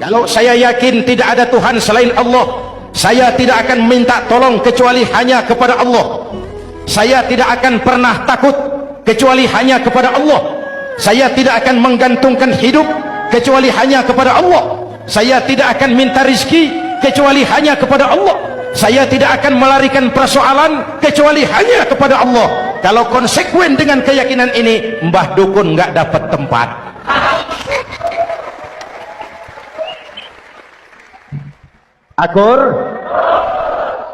Kalau saya yakin tidak ada Tuhan selain Allah, saya tidak akan minta tolong kecuali hanya kepada Allah. Saya tidak akan pernah takut kecuali hanya kepada Allah. Saya tidak akan menggantungkan hidup kecuali hanya kepada Allah. Saya tidak akan minta rizki kecuali hanya kepada Allah. Saya tidak akan melarikan persoalan kecuali hanya kepada Allah. Kalau konsekuen dengan keyakinan ini, Mbah Dukun nggak dapat tempat. Akur,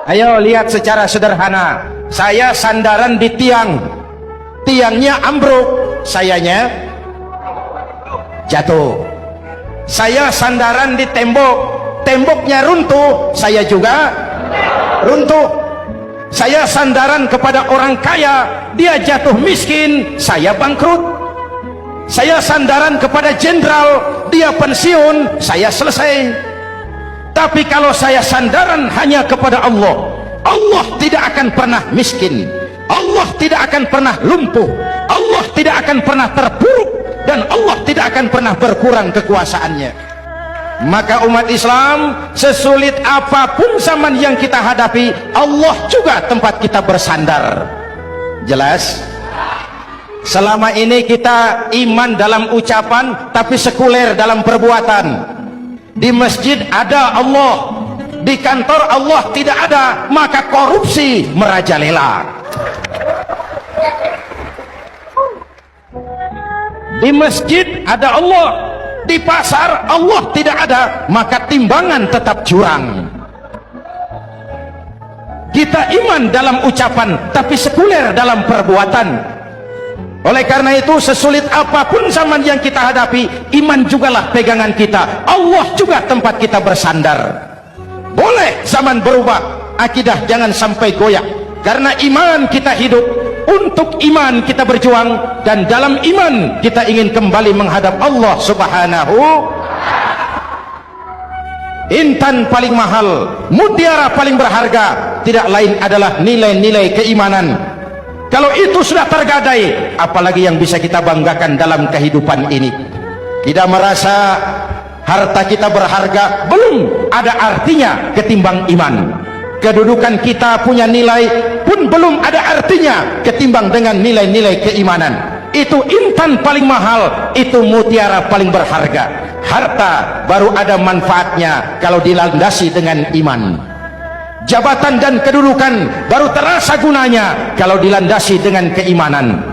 ayo lihat secara sederhana. Saya sandaran di tiang, tiangnya ambruk, sayanya jatuh. Saya sandaran di tembok, temboknya runtuh, saya juga runtuh. Saya sandaran kepada orang kaya, dia jatuh miskin, saya bangkrut. Saya sandaran kepada jenderal, dia pensiun, saya selesai. Tapi kalau saya sandaran hanya kepada Allah, Allah tidak akan pernah miskin, Allah tidak akan pernah lumpuh, Allah tidak akan pernah terpuruk, dan Allah tidak akan pernah berkurang kekuasaannya. Maka umat Islam, sesulit apapun zaman yang kita hadapi, Allah juga tempat kita bersandar. Jelas? Selama ini kita iman dalam ucapan, tapi sekuler dalam perbuatan. Di masjid ada Allah, di kantor Allah tidak ada, maka korupsi merajalela. Di masjid ada Allah, di pasar Allah tidak ada, maka timbangan tetap curang. Kita iman dalam ucapan, tapi sekuler dalam perbuatan. Oleh karena itu, sesulit apapun zaman yang kita hadapi, iman jugalah pegangan kita, Allah juga tempat kita bersandar. Boleh zaman berubah, akidah jangan sampai goyah, karena iman kita hidup, untuk iman kita berjuang, dan dalam iman kita ingin kembali menghadap Allah Subhanahu. Intan paling mahal, mutiara paling berharga, tidak lain adalah nilai-nilai keimanan. Kalau itu sudah tergadai, apalagi yang bisa kita banggakan dalam kehidupan ini? Tidak merasa harta kita berharga, belum ada artinya ketimbang iman. Kedudukan kita punya nilai pun belum ada artinya ketimbang dengan nilai-nilai keimanan. Itu intan paling mahal, itu mutiara paling berharga. Harta baru ada manfaatnya kalau dilandasi dengan iman. Jabatan dan kedudukan baru terasa gunanya kalau dilandasi dengan keimanan.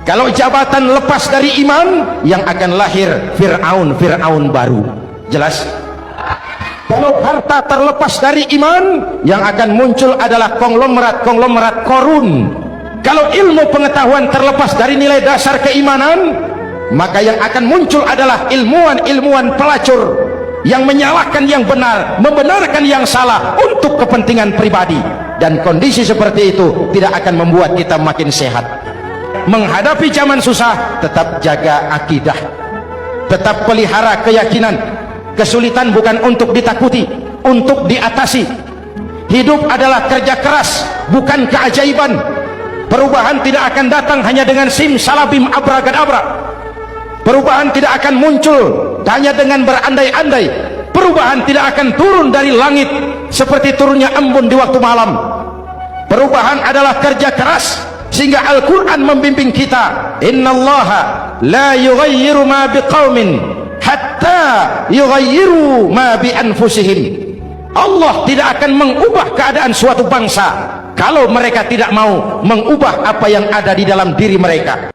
Kalau jabatan lepas dari iman, yang akan lahir Fir'aun baru. Jelas? Kalau harta terlepas dari iman, yang akan muncul adalah konglomerat korun. Kalau ilmu pengetahuan terlepas dari nilai dasar keimanan, maka yang akan muncul adalah ilmuwan pelacur yang menyalahkan yang benar, membenarkan yang salah untuk kepentingan pribadi. Dan kondisi seperti itu tidak akan membuat kita makin sehat. Menghadapi zaman susah, tetap jaga akidah, tetap pelihara keyakinan. Kesulitan bukan untuk ditakuti, untuk diatasi. Hidup adalah kerja keras, bukan keajaiban. Perubahan tidak akan datang hanya dengan simsalabim abracadabra. Perubahan tidak akan muncul hanya dengan berandai-andai. Perubahan tidak akan turun dari langit seperti turunnya embun di waktu malam. Perubahan adalah kerja keras, sehingga Al-Quran membimbing kita, innallaha la yughayyiru ma biqaumin hatta yughayyiru ma bi anfusihim. Allah tidak akan mengubah keadaan suatu bangsa kalau mereka tidak mau mengubah apa yang ada di dalam diri mereka.